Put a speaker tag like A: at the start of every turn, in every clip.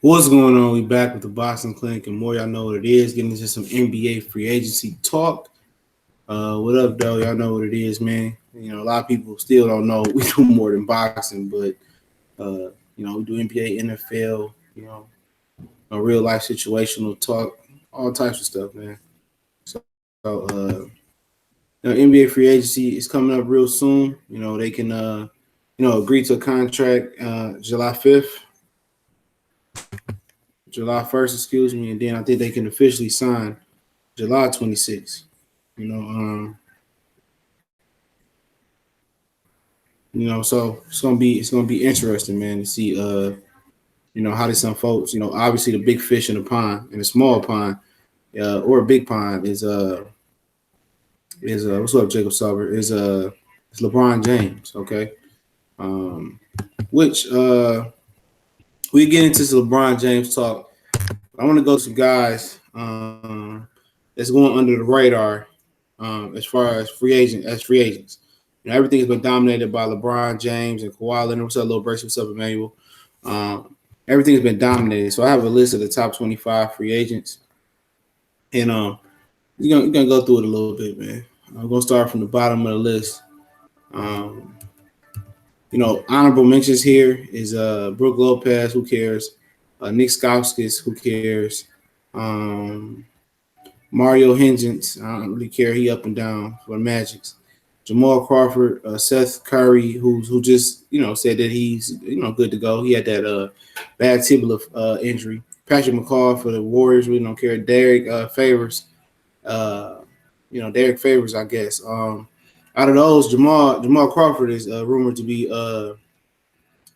A: What's going on? We back with the Boxing Clinic, and more y'all know what it is. Getting into some NBA free agency talk. What up, though? Y'all know what it is, man. You know, a lot of people still don't know we do more than boxing, but we do NBA, NFL, a real life situational talk, all types of stuff, man. So, NBA free agency is coming up real soon. They can, agree to a contract July 5th, July 1st, excuse me, and then I think they can officially sign July 26th. You know, um, so it's gonna be interesting, man, to see how this unfolds. Obviously the big fish in the pond and the small pond, or a big pond is what's up, Jacob Sauber, is LeBron James, okay? Um, which we get into some LeBron James talk. I want to go to some guys that's going under the radar as far as free agents. Everything's been dominated by LeBron James and Kawhi Leonard. What's up, Lil Brace? What's up, Emmanuel? Everything's been dominated. So I have a list of the top 25 free agents, and you're gonna go through it a little bit, man. I'm gonna start from the bottom of the list. Um, Honorable mentions here is Brooke Lopez. Who cares? Nick Stauskas. Who cares? Um, Mario Hendricks. I don't really care. He up and down for the Magics. Jamal Crawford, Seth Curry, who just said that he's good to go. He had that bad tibia injury. Patrick McCall for the Warriors. We don't care. Derek Favors. Derek Favors, I guess. Out of those, Jamal Crawford is rumored to be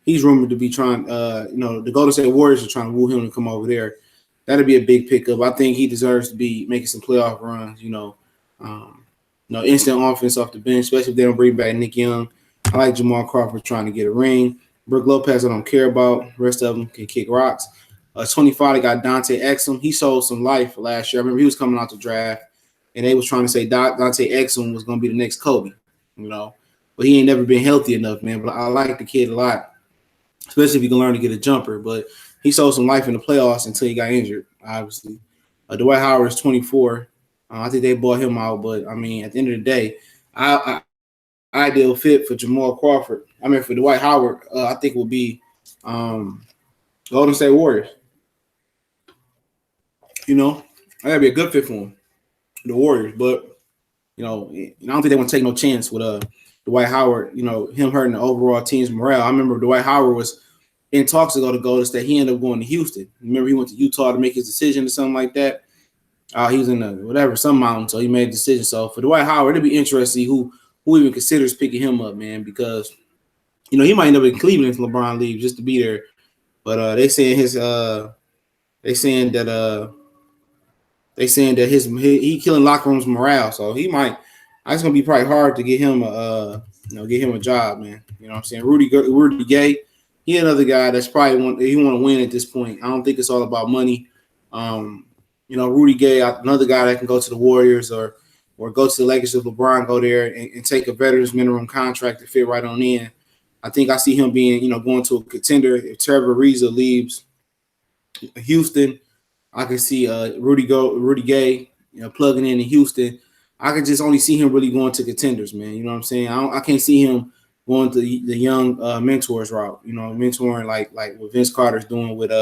A: he's rumored to be trying. The Golden State Warriors are trying to woo him to come over there. That'd be a big pickup. I think he deserves to be making some playoff runs. Instant offense off the bench, especially if they don't bring back Nick Young. I like Jamal Crawford trying to get a ring. Brooke Lopez, I don't care about. The rest of them can kick rocks. 25, they got Dante Exum. He sold some life last year. I remember he was coming out the draft, and they was trying to say Dante Exum was going to be the next Kobe, But he ain't never been healthy enough, man. But I like the kid a lot, especially if you can learn to get a jumper. But he sold some life in the playoffs until he got injured, obviously. Dwight Howard is 24. I think they bought him out, but I mean, at the end of the day, ideal fit for Jamal Crawford. I mean, for Dwight Howard, I think will be Golden State Warriors. That'd be a good fit for him, the Warriors. But I don't think they want to take no chance with Dwight Howard. Him hurting the overall team's morale. I remember Dwight Howard was in talks to go to Golden State. He ended up going to Houston. Remember, he went to Utah to make his decision or something like that. He was in some mountain, so he made a decision. So for Dwight Howard, it'd be interesting who even considers picking him up, man, because he might end up in Cleveland if LeBron leaves just to be there. But they saying he killing locker rooms morale, so he might. It's gonna be probably hard to get him a job, man. You know what I'm saying? Rudy Gay, he another guy that's probably he want to win at this point. I don't think it's all about money. Rudy Gay, another guy that can go to the Warriors or go to the Lakers if LeBron go there and take a veterans minimum contract to fit right on in. I think I see him being, going to a contender. If Trevor Ariza leaves Houston, I can see Rudy Gay, plugging in Houston. I could just only see him really going to contenders, man. You know what I'm saying? I can't see him going to the young mentors route. Mentoring like what Vince Carter's doing with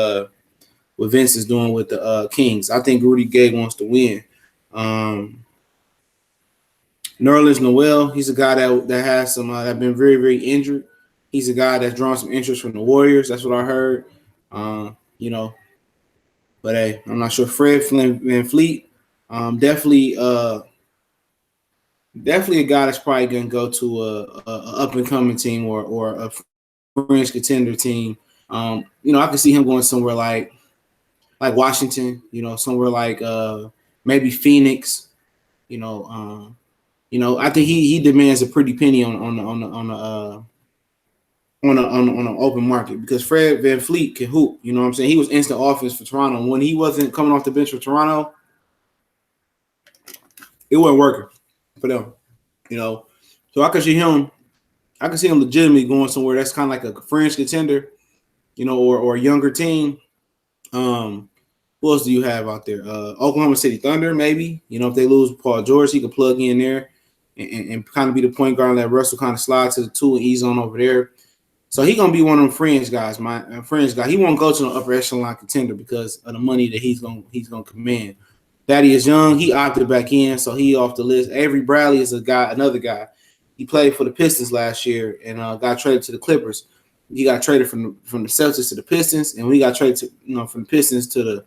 A: what Vince is doing with the Kings. I think Rudy Gay wants to win. Nerlens Noel, he's a guy that has some that been very, very injured. He's a guy that's drawn some interest from the Warriors. That's what I heard. But hey, I'm not sure. Fred Van Fleet, definitely a guy that's probably gonna go to a up and coming team or a fringe contender team. I can see him going somewhere like Washington, somewhere like maybe Phoenix. I think he demands a pretty penny on the open market because Fred Van Fleet can hoop. You know what I'm saying? He was instant offense for Toronto. When he wasn't coming off the bench for Toronto, it wasn't working for them. So I can see him legitimately going somewhere that's kind of like a fringe contender, or a younger team. Who else do you have out there? Oklahoma City Thunder, maybe. You know, if they lose Paul George, he could plug in there and kind of be the point guard and let Russell kind of slide to the two and ease on over there. So he gonna be one of them fringe guys, my fringe guy. He won't go to an upper echelon contender because of the money that he's gonna command. Thaddeus Young, he opted back in, so he off the list. Avery Bradley is another guy. He played for the Pistons last year and got traded to the Clippers. He got traded from the Celtics to the Pistons, and we got traded from the Pistons to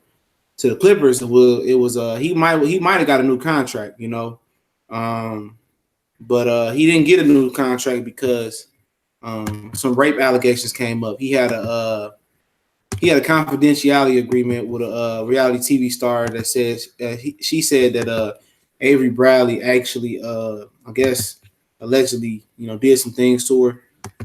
A: the Clippers. He might have got a new contract, but he didn't get a new contract because some rape allegations came up. He had a confidentiality agreement with a reality TV star that says she said that Avery Bradley actually, I guess, allegedly, did some things to her,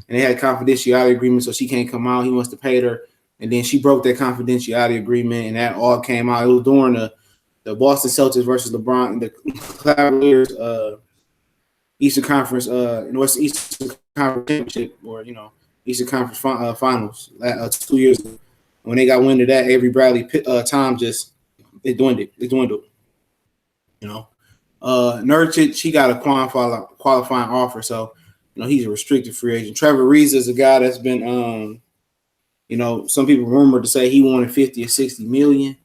A: and they had a confidentiality agreement, so she can't come out. He wants to pay her, and then she broke that confidentiality agreement, and that all came out. It was during the Boston Celtics versus LeBron, the Cavaliers Eastern Conference, Eastern Conference Championship, or Eastern Conference Finals 2 years ago. When they got wind of that, Avery Bradley time just it dwindled. Nurkic, he got a qualifying offer, so he's a restricted free agent. Trevor Ariza is a guy that's been some people rumored to say he wanted 50 or 60 million.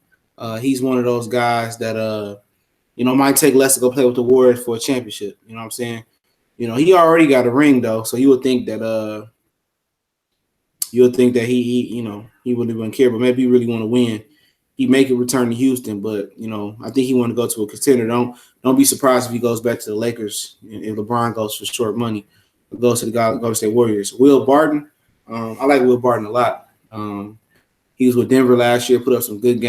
A: He's one of those guys that might take less to go play with the Warriors for a championship. You know what I'm saying? He already got a ring though, so you would think that he wouldn't care, but maybe he really want to win. He may could return to Houston, but I think he want to go to a contender. Don't be surprised if he goes back to the Lakers if LeBron goes for short money. Goes to the Golden State Warriors. Will Barton, I like Will Barton a lot. He was with Denver last year, put up some good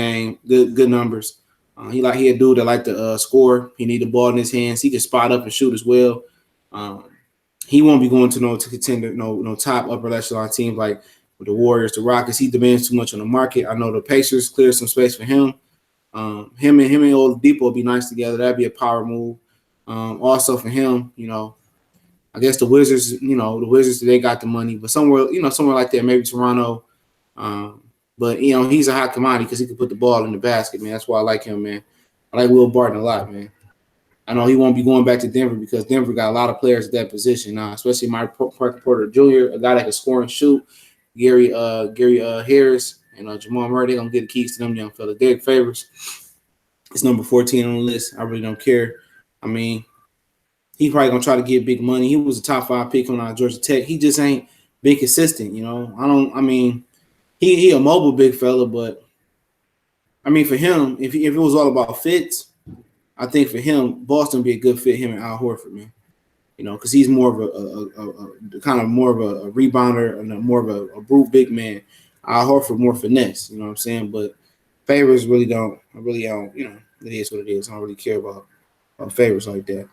A: numbers. He a dude that like to score. He need the ball in his hands. He can spot up and shoot as well. He won't be going to contender, no top upper echelon teams like with the Warriors, the Rockets. He demands too much on the market. I know the Pacers cleared some space for him. Him and Oladipo would be nice together. That'd be a power move. Also for him, I guess the Wizards, they got the money, but somewhere like that, maybe Toronto. But he's a hot commodity because he can put the ball in the basket, man. That's why I like him, man. I like Will Barton a lot, man. I know he won't be going back to Denver because Denver got a lot of players at that position now, especially Mike Porter Jr., a guy that can score and shoot. Gary Harris and Jamal Murray, they're gonna get the keys to them young fellas. Derek Favors is number 14 on the list. I really don't care. I mean, he probably gonna try to get big money. He was a top 5 pick on Georgia Tech. He just ain't been consistent, he a mobile big fella, but I mean for him, if it was all about fits, I think for him, Boston would be a good fit, him and Al Horford, man. Because he's more of a kind of more of a rebounder and more of a brute big man. Al Horford more finesse, you know what I'm saying? But Favors I really don't, it is what it is. I don't really care about Favors like that.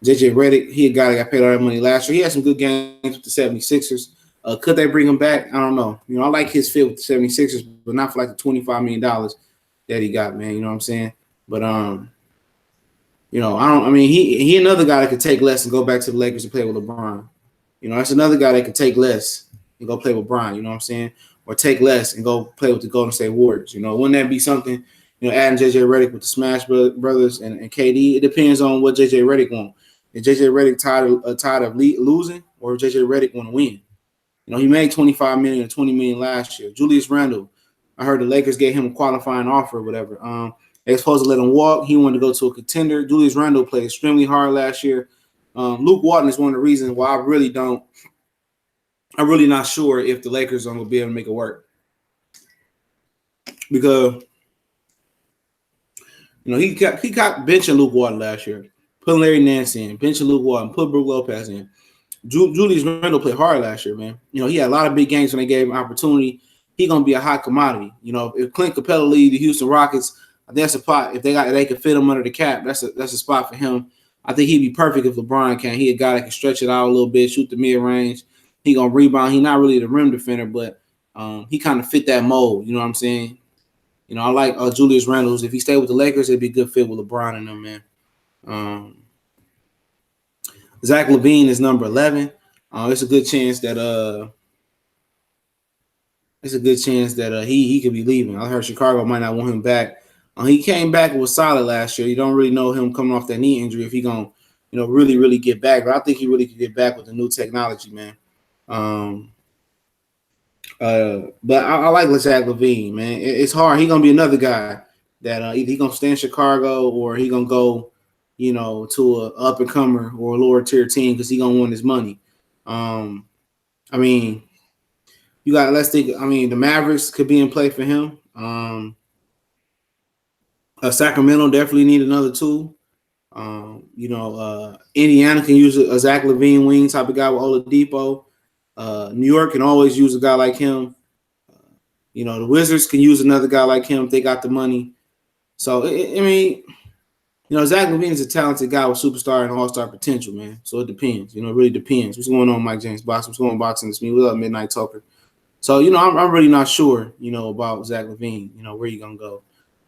A: JJ Redick, he a guy that got paid all that money last year. He had some good games with the 76ers. Could they bring him back? I don't know. I like his fit with the 76ers, but not for like the $25 million that he got, man. You know what I'm saying? But he another guy that could take less and go back to the Lakers and play with LeBron. That's another guy that could take less and go play with Bron, you know what I'm saying? Or take less and go play with the Golden State Warriors. Wouldn't that be something? Adding JJ Redick with the Smash Brothers and KD, it depends on what JJ Redick wants. Is JJ Redick tired of losing, or if JJ Redick want to win? He made $25 million or $20 million last year. Julius Randle, I heard the Lakers gave him a qualifying offer or whatever. They were supposed to let him walk. He wanted to go to a contender. Julius Randle played extremely hard last year. Luke Walton is one of the reasons why I'm really not sure if the Lakers are going to be able to make it work. Because, he got benching Luke Walton last year, putting Larry Nance in, benching Luke Walton, put Brook Lopez in. Julius Randle played hard last year, man. He had a lot of big games when they gave him opportunity. He's going to be a hot commodity. If Clint Capella leads the Houston Rockets, that's a spot. If they could fit him under the cap, that's a spot for him. I think he'd be perfect if LeBron can. He a guy that can stretch it out a little bit, shoot the mid range. He gonna rebound. He's not really the rim defender, but he kind of fit that mold. You know what I'm saying? I like Julius Randle. If he stayed with the Lakers, it'd be a good fit with LeBron and them, man. Zach LaVine is number 11. It's a good chance that it's a good chance that he could be leaving. I heard Chicago might not want him back. He came back and was solid last year. You don't really know him coming off that knee injury if he gonna, really get back. But I think he really could get back with the new technology, man. Um, but I like Zach LaVine, man. It's hard. He gonna be another guy that either he gonna stay in Chicago or he gonna go, to a up and comer or a lower tier team because he gonna want his money. I mean, let's think. I mean, the Mavericks could be in play for him. Sacramento definitely need another tool. Indiana can use a Zach LaVine wing type of guy with Oladipo. New York can always use a guy like him. The Wizards can use another guy like him if they got the money. So, Zach LaVine is a talented guy with superstar and all-star potential, man. So it depends. It really depends. What's going on, Mike James Box? What's going on, Boxing this me? What's up, Midnight Talker? So, I'm really not sure, about Zach LaVine, where you going to go.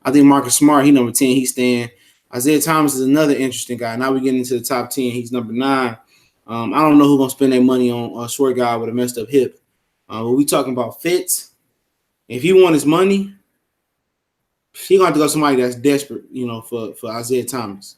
A: I think Marcus Smart, he number 10, he's staying. Isaiah Thomas is another interesting guy. Now we get into the top 10. He's number 9. I don't know who's going to spend their money on a short guy with a messed up hip. But we talking about Fitz. If he want his money, he going to have to go somebody that's desperate, for Isaiah Thomas.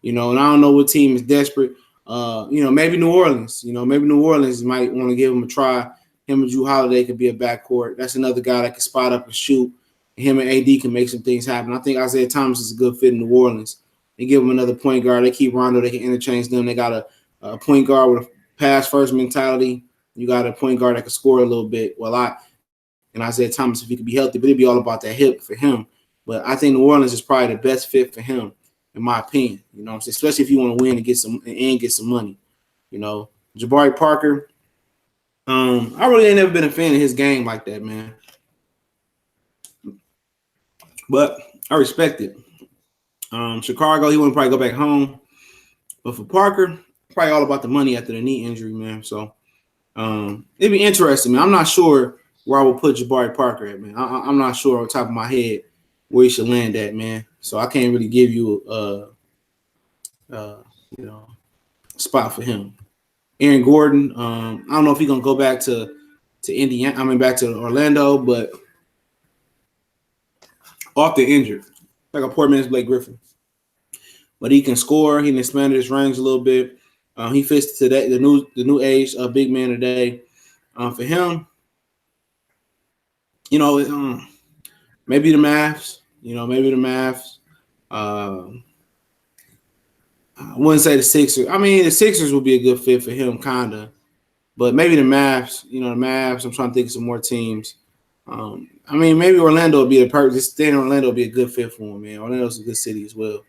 A: And I don't know what team is desperate. Maybe New Orleans. Maybe New Orleans might want to give him a try. Him and Drew Holiday could be a backcourt. That's another guy that can spot up and shoot. Him and AD can make some things happen. I think Isaiah Thomas is a good fit in New Orleans. They give him another point guard. They keep Rondo. They can interchange them. They got a point guard with a pass-first mentality. You got a point guard that can score a little bit. And Isaiah Thomas, if he could be healthy, but it'd be all about that hip for him. But I think New Orleans is probably the best fit for him, in my opinion. You know what I'm saying? Especially if you want to win and get some money. Jabari Parker. I really ain't never been a fan of his game like that, man. But I respect it. Chicago, he want to probably go back home. But for Parker, probably all about the money after the knee injury, man. So it'd be interesting, man. I'm not sure where I would put Jabari Parker at, man. I'm not sure on top of my head where he should land at, man. So I can't really give you a spot for him. Aaron Gordon, I don't know if he's gonna go back to Indiana. Back to Orlando, but often injured, like a poor man's Blake Griffin. But he can score. He can expand his range a little bit. He fits today the new age of big man today. For him, maybe the Mavs. I wouldn't say the Sixers. The Sixers would be a good fit for him, kinda. But maybe the Mavs. The Mavs. I'm trying to think of some more teams. Maybe Orlando would be the perfect. Just staying in Orlando would be a good fit for him, man. Orlando's a good city as well.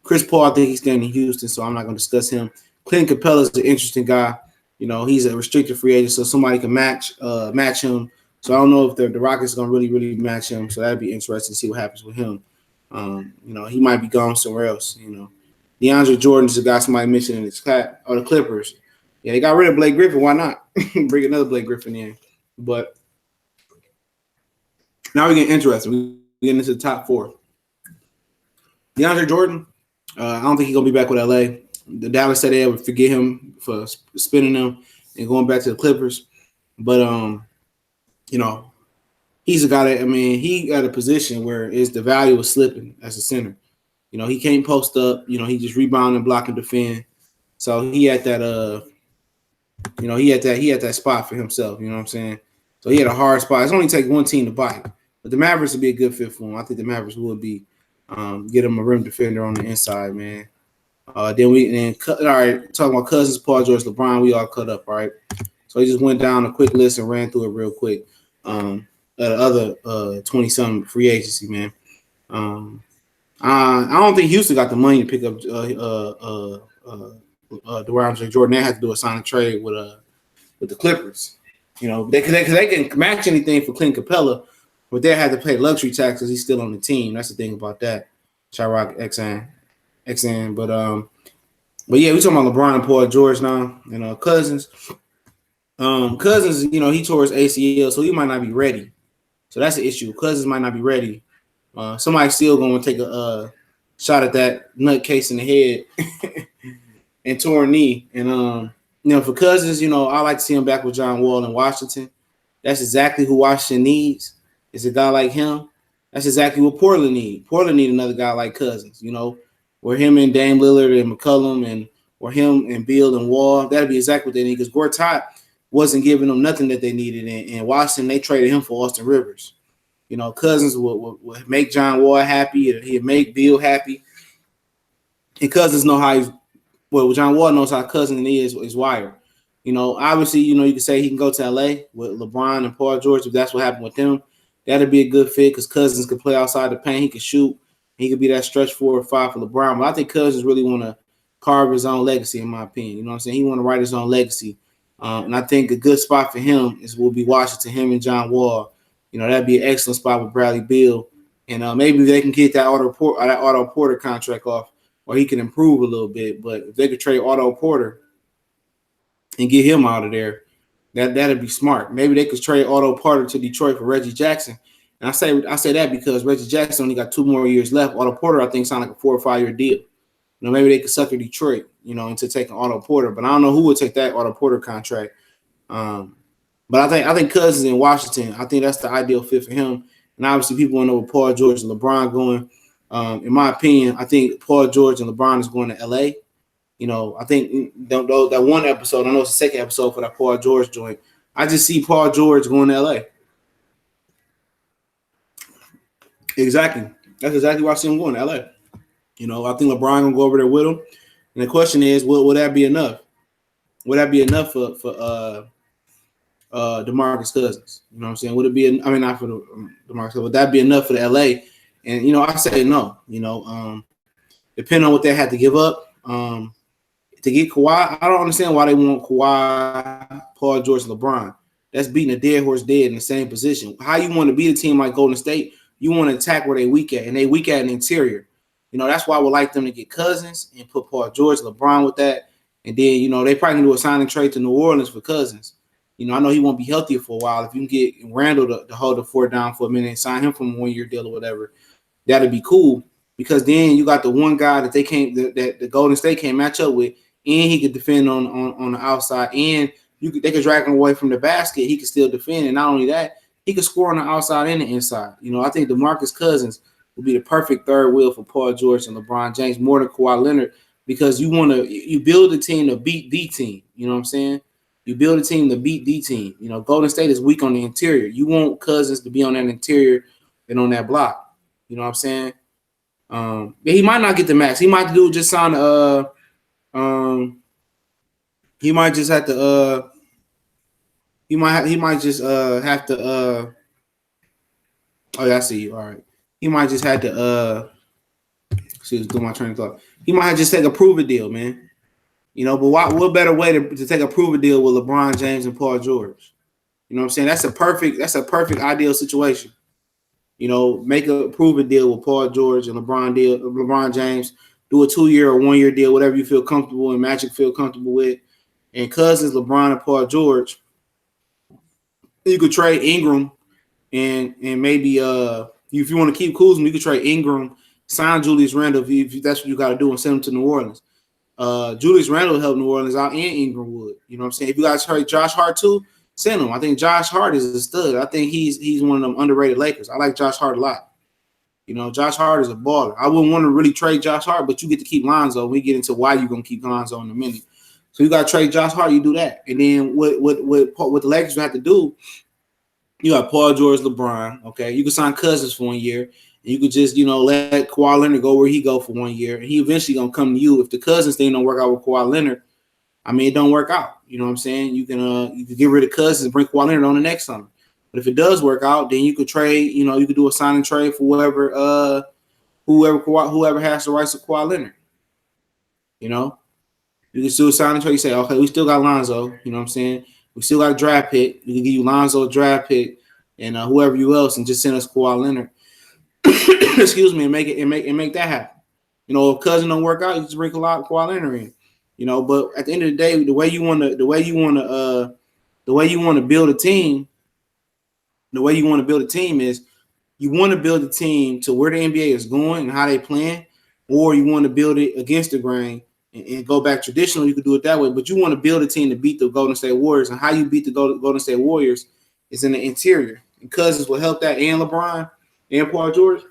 A: Chris Paul, I think he's staying in Houston, so I'm not going to discuss him. Clint Capella's an interesting guy. He's a restricted free agent, so somebody can match him. So I don't know if the Rockets are going to really, really match him. So that'd be interesting to see what happens with him. He might be gone somewhere else. DeAndre Jordan's a guy somebody mentioned in his class, or the Clippers. Yeah, they got rid of Blake Griffin. Why not bring another Blake Griffin in? But now we're getting interesting. We're getting into the top 4. DeAndre Jordan, I don't think he's going to be back with LA. The Dallas said they would forget him for spinning them and going back to the Clippers. But, he's a guy that, he got a position where the value is slipping as a center. He can't post up. He just rebound and block and defend. So he had that, he had that spot for himself. You know what I'm saying? So he had a hard spot. It's only take one team to bite. But the Mavericks would be a good fit for him. I think the Mavericks would be get him a rim defender on the inside, man. All right, talking about Cousins, Paul George, LeBron, we all cut up, all right? So he just went down a quick list and ran through it real quick. The other 20-something free agency, man. I don't think Houston got the money to pick up DeAndre Jordan. They had to do a sign and trade with the Clippers. They can match anything for Clint Capella, but they had to pay luxury tax because he's still on the team. That's the thing about that. Chirac XN. But yeah, we talking about LeBron and Paul George now. Cousins. Cousins, he tore his ACL, so he might not be ready. So that's the issue. Cousins might not be ready. Somebody's still going to take a shot at that nutcase in the head and torn knee. And for Cousins, I like to see him back with John Wall in Washington. That's exactly who Washington needs. Is a guy like him. That's exactly what Portland need. Portland need another guy like Cousins. Where him and Dame Lillard and McCollum or him and Beal and Wall. That'd be exactly what they need because Gortat wasn't giving them nothing that they needed. In Washington, they traded him for Austin Rivers. Cousins would make John Wall happy. He'd make Beal happy. And Cousins know how John Wall knows how Cousins is wired. Obviously, you can say he can go to LA with LeBron and Paul George if that's what happened with them. That'd be a good fit because Cousins could play outside the paint. He could shoot. He could be that stretch 4 or 5 for LeBron. But I think Cousins really want to carve his own legacy, in my opinion. You know what I'm saying? He want to write his own legacy. And I think a good spot for him will be Washington, him and John Wall. That'd be an excellent spot with Bradley Beal. And maybe they can get that Otto Porter contract off, or he can improve a little bit. But if they could trade Otto Porter and get him out of there, that'd be smart. Maybe they could trade Otto Porter to Detroit for Reggie Jackson. And I say that because Reggie Jackson only got 2 more years left. Otto Porter, I think, signed like a 4 or 5 year deal. Maybe they could sucker Detroit, into taking Otto Porter. But I don't know who would take that Otto Porter contract. But I think Cousins in Washington, I think that's the ideal fit for him. And obviously people want to know where Paul George and LeBron going. In my opinion, I think Paul George and LeBron is going to LA. I think that one episode, I know it's the second episode for that Paul George joint. I just see Paul George going to LA. Exactly. That's exactly why I see him going to LA. I think LeBron gonna go over there with him. And the question is, will that be enough? Would that be enough for DeMarcus Cousins? You know what I'm saying? Would it be? Not for DeMarcus. Would that be enough for the LA? And I say no. Depending on what they had to give up to get Kawhi, I don't understand why they want Kawhi, Paul George, LeBron. That's beating a dead horse dead in the same position. How you want to beat a team like Golden State? You want to attack where they weak at, and they weak at an interior. That's why I would like them to get Cousins and put Paul George, LeBron with that. And then, they probably can do a signing trade to New Orleans for Cousins. I know he won't be healthy for a while. If you can get Randall to hold the fort down for a minute and sign him from a 1 year deal or whatever, that'd be cool. Because then you got the one guy that that the Golden State can't match up with, and he could defend on the outside, and they could drag him away from the basket. He could still defend, and not only that, he could score on the outside and the inside. I think DeMarcus Cousins would be the perfect third wheel for Paul George and LeBron James more than Kawhi Leonard, because you build a team to beat the team. You know what I'm saying? You build a team to beat the team. Golden State is weak on the interior. You want Cousins to be on that interior and on that block. You know what I'm saying? He might not get the max. He might just sign he might just have to he might just have to oh yeah, I see you. All right. He might just have to do my train of thought. He might just take a prove it deal, man. But what better way to take a prove it deal with LeBron James and Paul George? You know what I'm saying? That's a perfect ideal situation. Make a prove it deal with Paul George and LeBron James, do a 2 year or 1 year deal, whatever you feel comfortable and Magic feel comfortable with. And Cousins, LeBron, and Paul George. You could trade Ingram and maybe if you want to keep Kuzma, you could trade Ingram, sign Julius Randle if that's what you got to do, and send him to New Orleans. Julius Randle helped New Orleans out, and Ingram would. You know what I'm saying? If you guys trade Josh Hart too, send him. I think Josh Hart is a stud. I think he's one of them underrated Lakers. I like Josh Hart a lot. Josh Hart is a baller. I wouldn't want to really trade Josh Hart, but you get to keep Lonzo. We get into why you're gonna keep Lonzo in a minute. So you got to trade Josh Hart. You do that, and then what the Lakers would have to do. You got Paul George, LeBron. Okay, you can sign Cousins for 1 year, and you could just let Kawhi Leonard go where he go for 1 year, and he eventually gonna come to you. If the Cousins thing don't work out with Kawhi Leonard, it don't work out. You know what I'm saying? You can get rid of Cousins and bring Kawhi Leonard on the next summer. But if it does work out, then you could trade. You could do a sign and trade for whoever has the rights to Kawhi Leonard. You can still sign and trade. You say, okay, we still got Lonzo. You know what I'm saying? We still got a draft pick. We can give you Lonzo a draft pick and whoever you else, and just send us Kawhi Leonard. Excuse me, and make that happen. If Cousins don't work out, you just bring Kawhi Leonard in. But at the end of the day, the way you want to build a team, is you want to build a team to where the NBA is going and how they playing, or you want to build it against the grain and go back traditional. You could do it that way, but you want to build a team to beat the Golden State Warriors. And how you beat the Golden State Warriors is in the interior. And Cousins will help that, and LeBron and Paul George.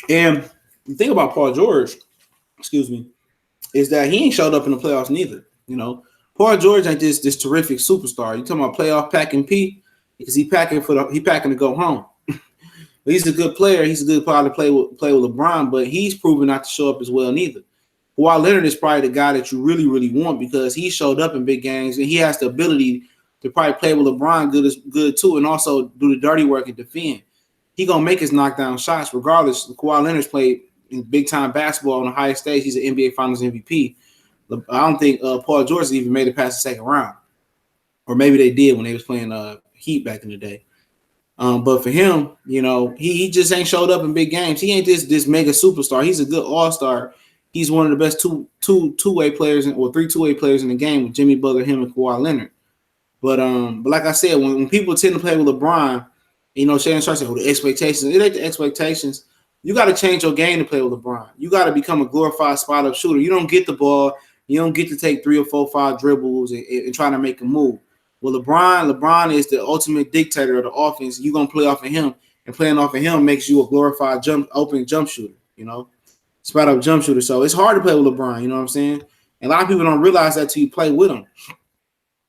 A: And the thing about Paul George, excuse me, is that he ain't showed up in the playoffs neither. Paul George ain't this terrific superstar. You talking about playoff packing P because he packing to go home. But he's a good player. He's a good player to play with LeBron, but he's proven not to show up as well neither. Kawhi Leonard is probably the guy that you really, really want because he showed up in big games and he has the ability to probably play with LeBron good too, and also do the dirty work and defend. He gonna make his knockdown shots regardless. Kawhi Leonard's played in big time basketball on the highest stage. He's an NBA Finals MVP. I don't think Paul George even made it past the second round, or maybe they did when they was playing Heat back in the day. But for him, he just ain't showed up in big games. He ain't this mega superstar. He's a good all-star. He's one of the best two-way players or 3 two-way players in the game with Jimmy Butler, him, and Kawhi Leonard. But like I said, when people tend to play with LeBron, Shannon Sharp said, the expectations. It ain't the expectations. You got to change your game to play with LeBron. You got to become a glorified spot-up shooter. You don't get the ball. You don't get to take 3 or 4, 5 dribbles and try to make a move. Well, LeBron is the ultimate dictator of the offense. You're going to play off of him, and playing off of him makes you a glorified open jump shooter, spot-up jump shooter. So it's hard to play with LeBron, you know what I'm saying? And a lot of people don't realize that till you play with him.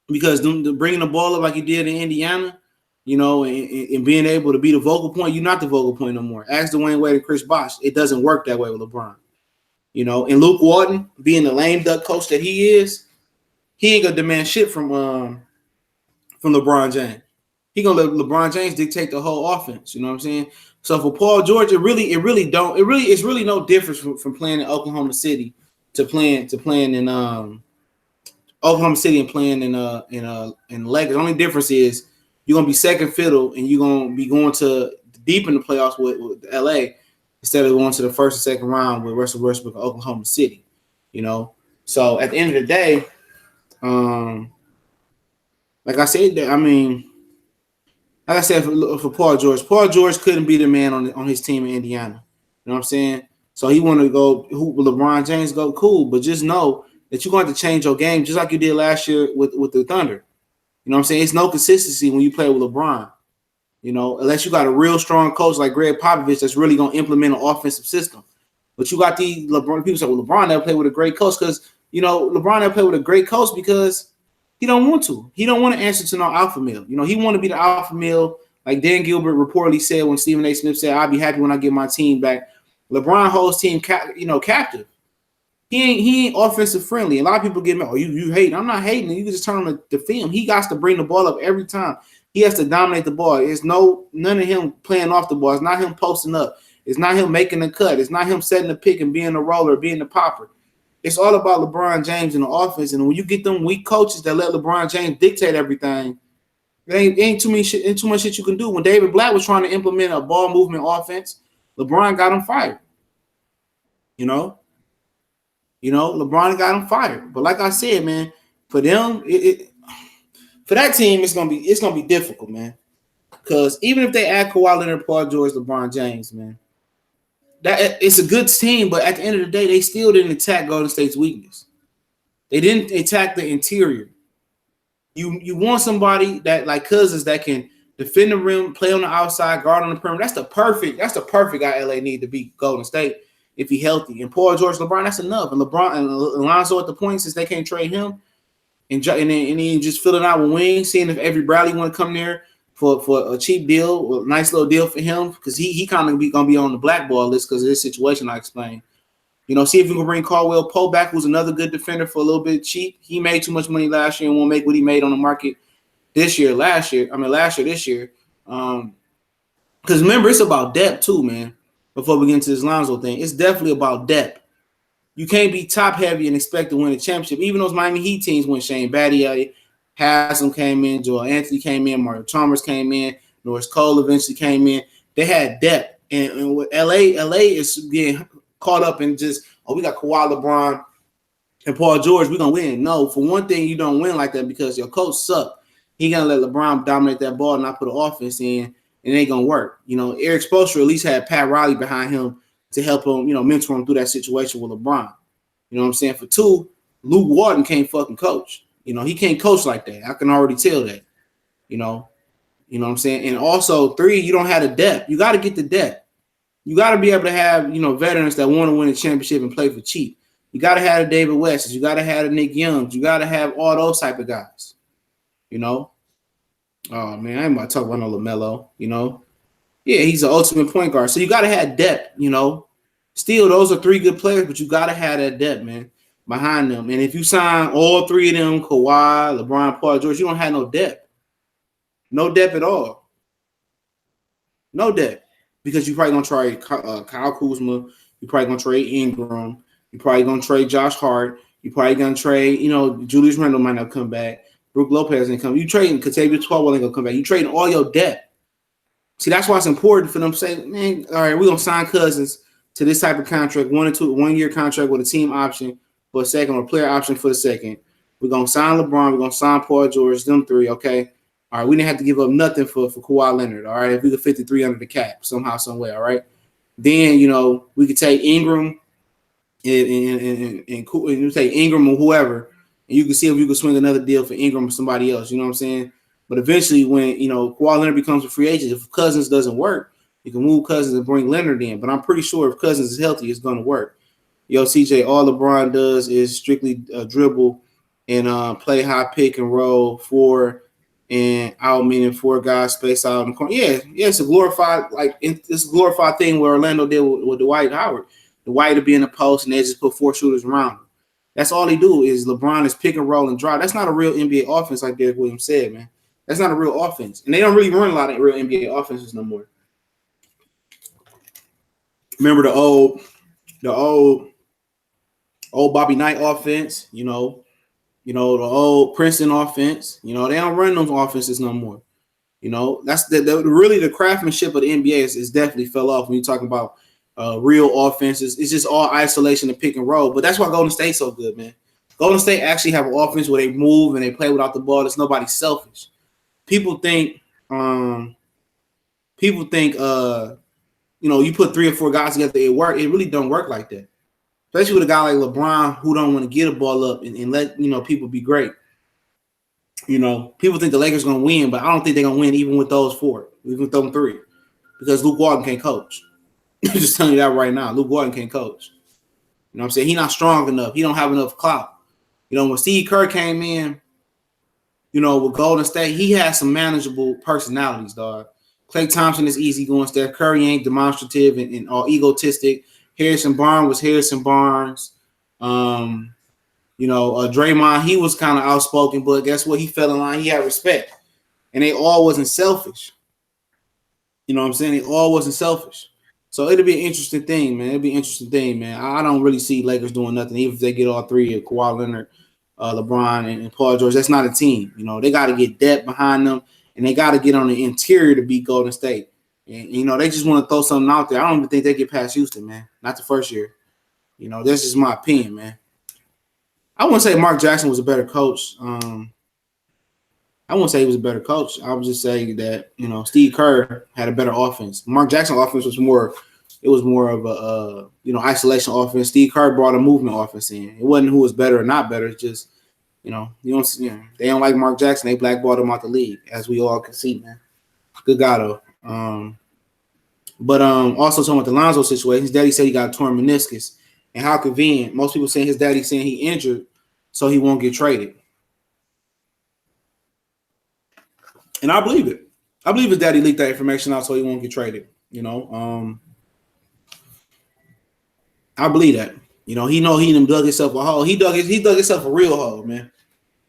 A: Because bringing the ball up like you did in Indiana, and being able to be the vocal point, you're not the vocal point no more. Ask Dwayne Wade and Chris Bosh. It doesn't work that way with LeBron. And Luke Walton, being the lame duck coach that he is, he ain't going to demand shit from LeBron James. He gonna let LeBron James dictate the whole offense. You know what I'm saying? So for Paul George, it's really no difference from playing in Oklahoma City to playing in Oklahoma City and playing in Lakers. The only difference is you're gonna be second fiddle and you're gonna be going to deep in the playoffs with LA instead of going to the first and second round with Russell Westbrook and Oklahoma City. So at the end of the day, like I said, for Paul George couldn't be the man on his team in Indiana. You know what I'm saying? So he wanted to go. Who will LeBron James go? Cool, but just know that you're going to change your game just like you did last year with the Thunder. You know what I'm saying? It's no consistency when you play with LeBron. Unless you got a real strong coach like Greg Popovich that's really going to implement an offensive system. But you got these LeBron people say, well, LeBron never played with a great coach because LeBron never played with a great coach because he don't want to. He don't want to answer to no alpha male. He want to be the alpha male, like Dan Gilbert reportedly said when Stephen A. Smith said, "I'll be happy when I get my team back." LeBron holds team captive. He ain't offensive friendly. A lot of people get mad. Oh, you hating? I'm not hating. You can just turn on the film. He got to bring the ball up every time. He has to dominate the ball. It's none of him playing off the ball. It's not him posting up. It's not him making the cut. It's not him setting the pick and being the roller, being the popper. It's all about LeBron James and the offense. And when you get them weak coaches that let LeBron James dictate everything, there ain't too much shit you can do. When David Blatt was trying to implement a ball movement offense, LeBron got him fired. LeBron got him fired. But like I said, man, for them, for that team, it's gonna be difficult, man. Because even if they add Kawhi Leonard, Paul George, LeBron James, man, that it's a good team, but at the end of the day, they still didn't attack Golden State's weakness. They didn't attack the interior. You want somebody that like Cousins that can defend the rim, play on the outside, guard on the perimeter. That's the perfect guy LA need to beat Golden State if he's healthy. And Paul George, LeBron, that's enough. And LeBron and Lonozo at the point since they can't trade him, and then just filling out with wings, seeing if Avery Bradley want to come there for a cheap deal, a nice little deal for him, because he kind of gonna be on the blackball list because of this situation I explained. See if we can bring Caldwell Pope back, who's another good defender for a little bit cheap. He made too much money last year and won't make what he made on the market this year. This year. Because remember, it's about depth too, man. Before we get into this Lonzo thing, it's definitely about depth. You can't be top heavy and expect to win a championship. Even those Miami Heat teams when Shane Battier, Haslam came in, Joel Anthony came in, Mario Chalmers came in, Norris Cole eventually came in. They had depth. And with LA is getting caught up in just, we got Kawhi, LeBron, and Paul George, we're going to win. No, for one thing, you don't win like that because your coach sucked. He going to let LeBron dominate that ball and not put an offense in, and it ain't going to work. Eric Spoelstra at least had Pat Riley behind him to help him, mentor him through that situation with LeBron. You know what I'm saying? For two, Luke Walton can't fucking coach. He can't coach like that. I can already tell that. You know, you know what I'm saying? And also 3, you don't have the depth. You got to get the depth. You got to be able to have, veterans that want to win a championship and play for cheap. You got to have the David Wests. You got to have the Nick Youngs. You got to have all those type of guys. You know? Oh, man, I ain't about to talk about no LaMelo, Yeah, he's an ultimate point guard. So you got to have depth, Still, those are 3 good players, but you got to have that depth, man, behind them. And if you sign all 3 of them, Kawhi, LeBron, Paul George, you don't have no depth. No depth at all. No depth. Because you're probably going to trade Kyle Kuzma. You're probably going to trade Ingram. You're probably going to trade Josh Hart. You're probably going to trade, Julius Randle might not come back. Brook Lopez ain't come. You trading Katavius Caldwell ain't going to come back. You trading all your depth. See, that's why it's important for them to say, man, all right, we're going to sign Cousins to this type of contract, 1-year contract with a team option for a second or player option for the second. We're going to sign LeBron. We're going to sign Paul George, them 3, okay? All right, we didn't have to give up nothing for Kawhi Leonard, all right? If we could 53 under the cap somehow, some way, all right? Then, we could take Ingram and take Ingram or whoever, and you can see if you could swing another deal for Ingram or somebody else, you know what I'm saying? But eventually when, Kawhi Leonard becomes a free agent, if Cousins doesn't work, you can move Cousins and bring Leonard in. But I'm pretty sure if Cousins is healthy, it's going to work. Yo, CJ, all LeBron does is strictly dribble and play high pick and roll 4 and out, meaning 4 guys spaced out in the corner. Yeah, it's a glorified thing where Orlando did with Dwight Howard. Dwight would be in the post and they just put 4 shooters around him. That's all they do is LeBron is pick and roll and drive. That's not a real NBA offense like Derek Williams said, man. That's not a real offense. And they don't really run a lot of real NBA offenses no more. Remember the old Bobby Knight offense, the old Princeton offense. They don't run those offenses no more. That's really the craftsmanship of the NBA is definitely fell off when you're talking about real offenses. It's just all isolation and pick and roll. But that's why Golden State's so good, man. Golden State actually have an offense where they move and they play without the ball. It's nobody selfish. People think you put 3 or 4 guys together, it work. It really don't work like that. Especially with a guy like LeBron who don't want to get a ball up and let people be great. People think the Lakers gonna win, but I don't think they're gonna win even with those 4, even with them 3, because Luke Walton can't coach. I'm just telling you that right now. Luke Walton can't coach. You know what I'm saying? He's not strong enough. He don't have enough clout. When Steve Kerr came in, with Golden State, he has some manageable personalities, dog. Klay Thompson is easygoing. Steph Curry ain't demonstrative and all egotistic. Harrison Barnes was Harrison Barnes. Draymond, he was kind of outspoken, but guess what? He fell in line. He had respect. And they all wasn't selfish. You know what I'm saying? They all wasn't selfish. So it'll be an interesting thing, man. I don't really see Lakers doing nothing, even if they get all 3 of Kawhi Leonard, LeBron, and Paul George. That's not a team. They got to get depth behind them, and they got to get on the interior to beat Golden State. And, they just want to throw something out there. I don't even think they get past Houston, man. Not the first year. That's just my opinion, man. I wouldn't say Mark Jackson was a better coach. I wouldn't say he was a better coach. I would just say that, Steve Kerr had a better offense. Mark Jackson's offense was more of a, isolation offense. Steve Kerr brought a movement offense in. It wasn't who was better or not better. It's just, they don't like Mark Jackson. They blackballed him out the league, as we all can see, man. Good guy, though. But also talking about the Lonzo situation, his daddy said he got a torn meniscus. And how convenient. Most people saying his daddy saying he injured so he won't get traded. And I believe it. I believe his daddy leaked that information out so he won't get traded. I believe that. He dug himself a hole. He dug himself a real hole, man.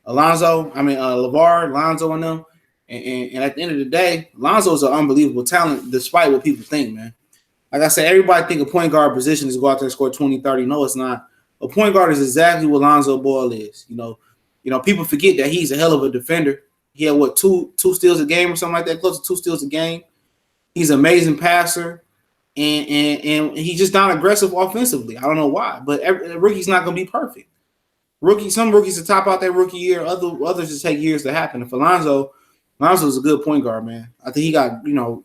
A: LeVar, Lonzo, and them. And at the end of the day, Lonzo is an unbelievable talent, despite what people think, man. Like I said, everybody think a point guard position is go out there and score 20, 30. No, it's not. A point guard is exactly what Lonzo Ball is. People forget that he's a hell of a defender. He had, two steals a game or something like that, close to 2 steals a game. He's an amazing passer, and he's just not aggressive offensively. I don't know why, but a rookie's not going to be perfect. Some rookies will top out their rookie year. Others just take years to happen. And for Lonzo's a good point guard, man. I think he got,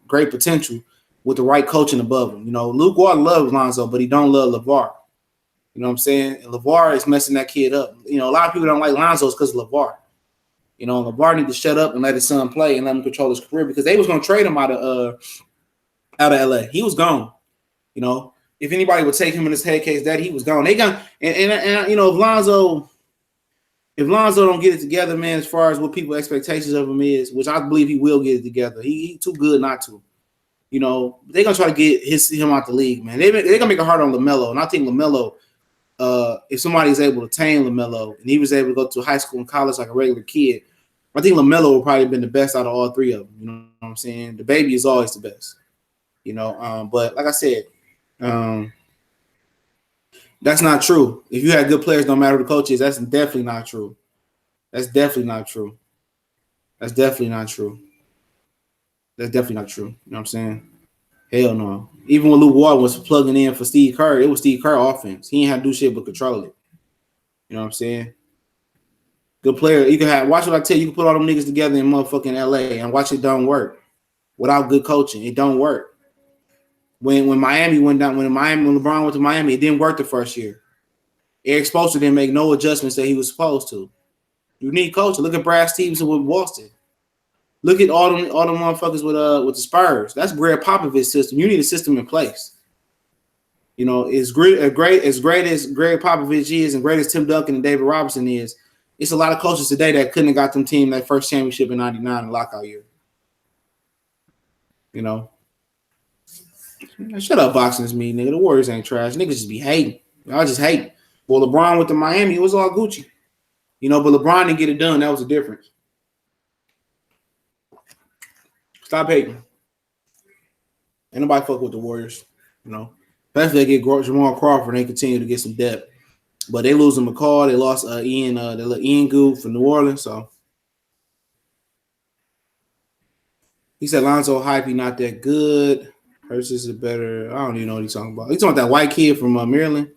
A: great potential with the right coaching above him. Luke Walton loves Lonzo, but he don't love LeVar. You know what I'm saying? And LeVar is messing that kid up. A lot of people don't like Lonzo because of LeVar. You know, LeVar need to shut up and let his son play and let him control his career because they was gonna trade him out of LA. He was gone. You know, if anybody would take him in his head case that he was gone. They got and you know, if Lonzo don't get it together, man, as far as what people expectations of him is, which I believe he will get it together. He too good not to. You know, they're gonna try to get him out the league, man. They're gonna make it hard on LaMelo, and I think LaMelo, if somebody's able to tame LaMelo and he was able to go to high school and college like a regular kid, I think LaMelo would probably have been the best out of all three of them. You know what I'm saying? The baby is always the best. You know, but like I said, that's not true. If you have good players, no matter who the coach is, that's definitely not true. That's definitely not true. That's definitely not true. That's definitely not true. You know what I'm saying? Hell no. Even when Luke Walton was plugging in for Steve Kerr, it was Steve Kerr offense. He ain't had to do shit but control it. You know what I'm saying? Good player. You can have watch what I tell you. You can put all them niggas together in motherfucking LA and watch it don't work. Without good coaching, it don't work. When Miami went down, when LeBron went to Miami, it didn't work the first year. Eric Spoelstra didn't make no adjustments that he was supposed to. You need coaching. Look at Brad Stevenson with Boston. Look at all them motherfuckers with the Spurs. That's Greg Popovich's system. You need a system in place. You know, as great as Greg Popovich is, and great as Tim Duncan and David Robinson is, it's a lot of coaches today that couldn't have got them team that first championship in '99 lockout year. You know. Shut up, boxing is me, nigga. The Warriors ain't trash. Niggas just be hating. Y'all just hate. Well, LeBron went to Miami. It was all Gucci. You know, but LeBron didn't get it done. That was the difference. Stop hating. Ain't nobody fuck with the Warriors. You know, especially they get Jamal Crawford and they continue to get some depth. But they losing McCall. They lost Ian Gould from New Orleans. So he said Lonzo hype, he not that good. Hurts is a better. I don't even know what he's talking about. He's talking about that white kid from Maryland.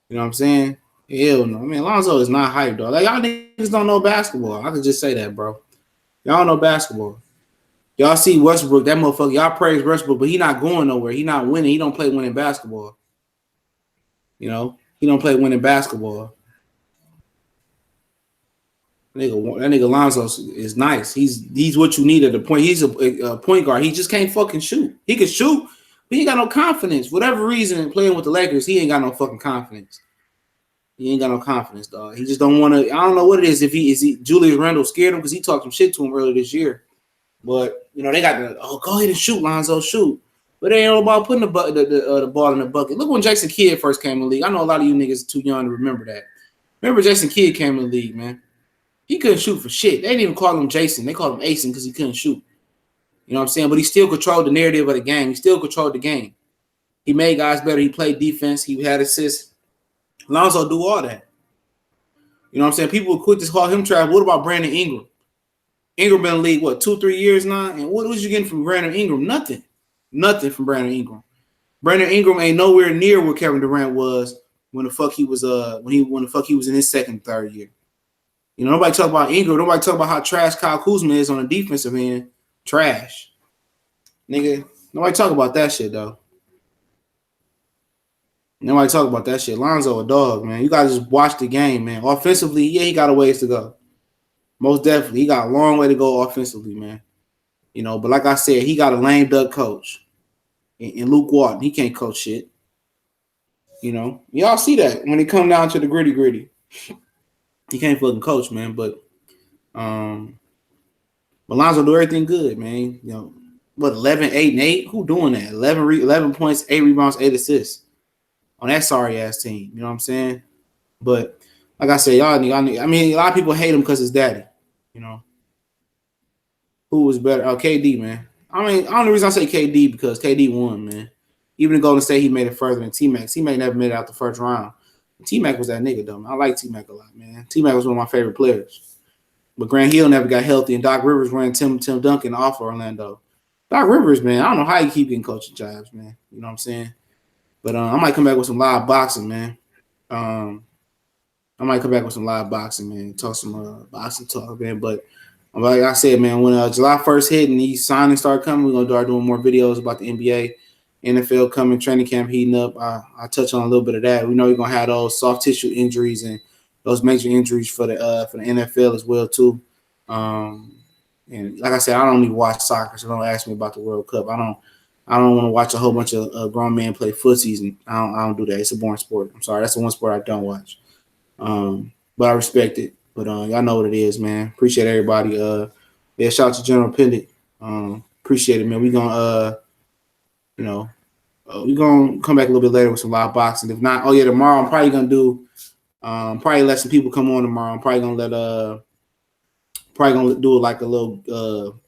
A: You know what I'm saying? Hell no. I mean, Lonzo is not hype, dog. Like, y'all niggas don't know basketball. I could just say that, bro. Y'all don't know basketball. Y'all see Westbrook, that motherfucker. Y'all praise Westbrook, but he not going nowhere. He not winning. He don't play winning basketball. You know? He don't play winning basketball. That nigga Lonzo is nice. He's what you need at the point. He's a point guard. He just can't fucking shoot. He can shoot, but he ain't got no confidence. Whatever reason, playing with the Lakers, he ain't got no fucking confidence. He ain't got no confidence, dog. He just don't want to. I don't know what it is. If he Julius Randle scared him because he talked some shit to him earlier this year. But you know they got go ahead and shoot, Lonzo, shoot. But they ain't all about putting the ball in the bucket. Look when Jason Kidd first came in the league. I know a lot of you niggas are too young to remember that. Remember Jason Kidd came in the league, man. He couldn't shoot for shit. They didn't even call him Jason. They called him Asen because he couldn't shoot. You know what I'm saying? But he still controlled the narrative of the game. He still controlled the game. He made guys better. He played defense. He had assists. Lonzo do all that. You know what I'm saying? People would quit to call him trash. What about Brandon Ingram? Ingram been in the league, 2-3 years now? And what was you getting from Brandon Ingram? Nothing. Nothing from Brandon Ingram. Brandon Ingram ain't nowhere near where Kevin Durant was when the fuck he was in his second, third year. You know, nobody talk about Ingram. Nobody talk about how trash Kyle Kuzma is on the defensive end. Trash. Nigga, nobody talk about that shit, though. Nobody talk about that shit. Lonzo a dog, man. You gotta just watch the game, man. Offensively, yeah, he got a ways to go. Most definitely. He got a long way to go offensively, man. You know, but like I said, he got a lame duck coach. And Luke Walton, he can't coach shit. You know, y'all see that when it come down to the gritty. He can't fucking coach, man. But Lonzo do everything good, man. You know, what 11, 8, and 8? Who doing that? 11 points, 8 rebounds, 8 assists on that sorry ass team. You know what I'm saying? But like I said, y'all need. I mean, a lot of people hate him because his daddy. You know, who was better? Oh, KD, man. I mean, the only reason I say KD because KD won, man. Even in Golden State, he made it further than T-Mac. T-Mac never made it out the first round. T-Mac was that nigga, though. I like T-Mac a lot, man. T-Mac was one of my favorite players. But Grant Hill never got healthy, and Doc Rivers ran Tim Duncan off Orlando. Doc Rivers, man, I don't know how you keep getting coaching jobs, man. You know what I'm saying? But I might come back with some live boxing, man. Talk some boxing talk, man. But like I said, man, when July 1st hit and these signings start coming, we're going to start doing more videos about the NBA. NFL coming, training camp heating up. I touch on a little bit of that. We know you're gonna have those soft tissue injuries and those major injuries for the NFL as well too. And like I said, I don't even watch soccer, so don't ask me about the World Cup. I don't want to watch a whole bunch of grown men play footsies, and I don't do that. It's a boring sport. I'm sorry, that's the one sport I don't watch. But I respect it. But y'all know what it is, man. Appreciate everybody. Yeah, shout out to General Pendant. Appreciate it, man. We gonna you know, we gonna come back a little bit later with some live boxing. If not, oh yeah, tomorrow I'm probably gonna do probably let some people come on tomorrow. I'm probably gonna do like a little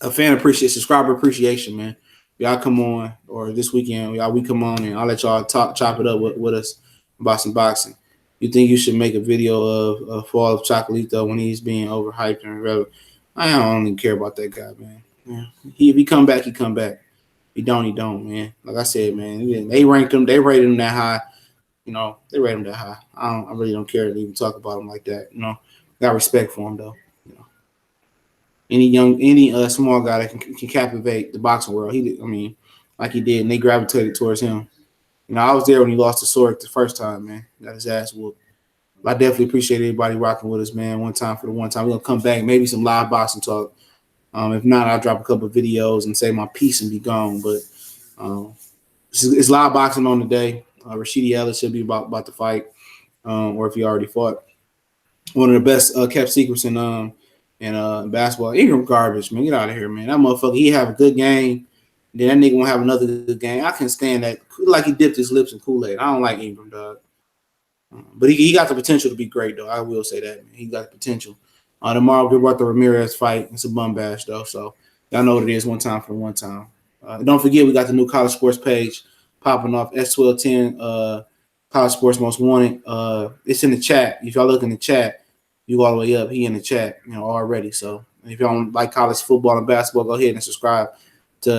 A: a fan appreciation, subscriber appreciation, man. Y'all come on, or this weekend, y'all we come on, and I'll let y'all chop it up with us about some boxing. You think you should make a video of Fall of Chocolito when he's being overhyped and irrelevant? I don't even care about that guy, man. Yeah. If he come back, he come back. He don't, man. Like I said, man, they ranked him, they rated him that high. You know, they rate him that high. I really don't care to even talk about him like that. You know, got respect for him though. You know, any small guy that can captivate the boxing world. Like he did, and they gravitated towards him. You know, I was there when he lost to Sorek the first time, man. Got his ass whooped. But I definitely appreciate everybody rocking with us, man. One time for the one time. We're gonna come back, maybe some live boxing talk. If not, I'll drop a couple of videos and say my piece and be gone. But it's live boxing on the day. Rashidi Ellis should be about to fight, or if he already fought. One of the best kept secrets in basketball. Ingram garbage, man. Get out of here, man. That motherfucker, he have a good game. Then that nigga won't have another good game. I can stand that. Like he dipped his lips in Kool-Aid. I don't like Ingram, dog. But he got the potential to be great, though. I will say that, man. He got the potential. Tomorrow, Gilberto Ramirez fight. It's a bum bash, though. So y'all know what it is. One time for one time. Don't forget, we got the new college sports page popping off. S1210 College Sports Most Wanted. It's in the chat. If y'all look in the chat, you go all the way up. He in the chat, already. So if y'all don't like college football and basketball, go ahead and subscribe to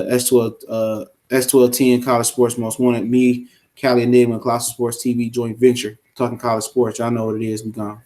A: S1210 College Sports Most Wanted. Me, Cali Enigma, Colossal Sports TV joint venture, talking college sports. Y'all know what it is. We gone.